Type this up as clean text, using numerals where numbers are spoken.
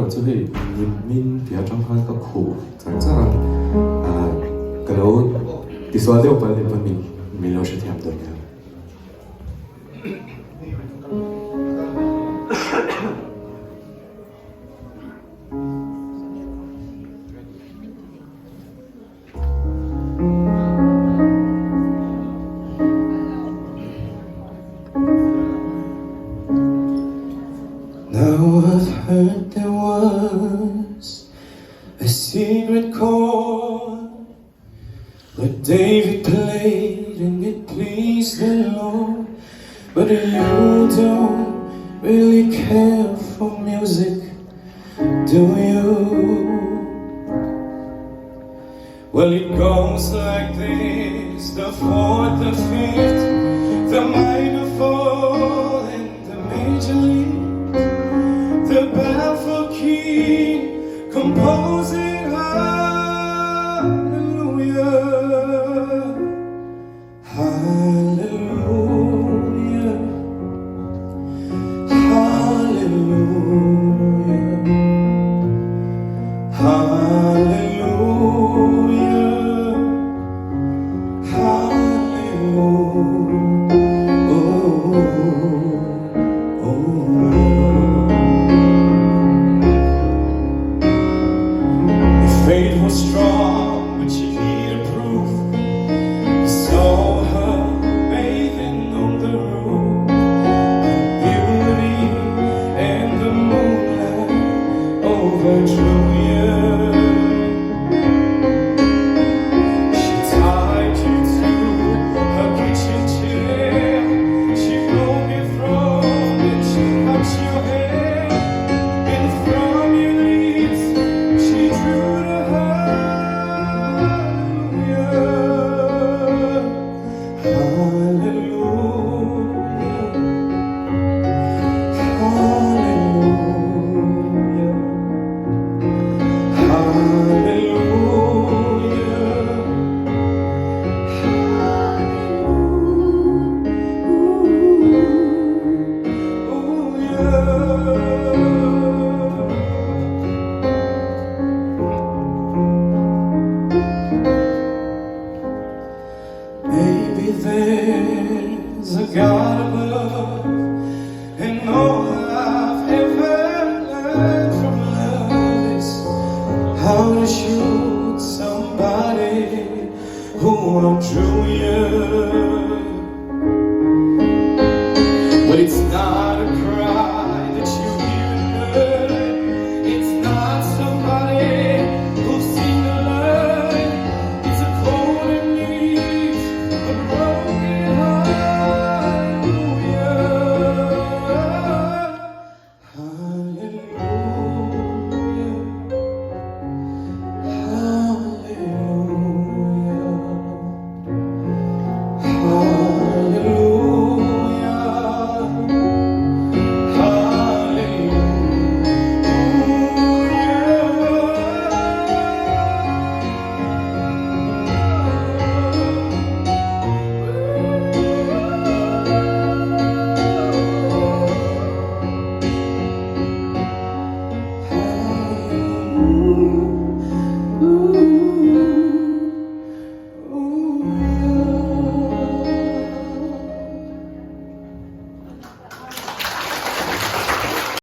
就會面比較狀況個苦，這樣可能第二條本面有些聽唔到嘅。Now I've heard there was a secret chord where David played and it pleased the Lord. But you don't really care for music, do you? Well, it goes like this: the fourth, the fifth, the minor fall and the major lead. The baffled king composing hallelujah, hallelujah, hallelujah, hallelujah, hallelujah. Faith was strong, but she needed proof. We saw her bathing on the roof, her beauty and the moonlight overdrew you. She tied you to her kitchen chair. She broke your throne and she cut your hair, and from your lips she drew Maybe there's a God above, and all I've ever learned from love is how to shoot somebody who outdrew you.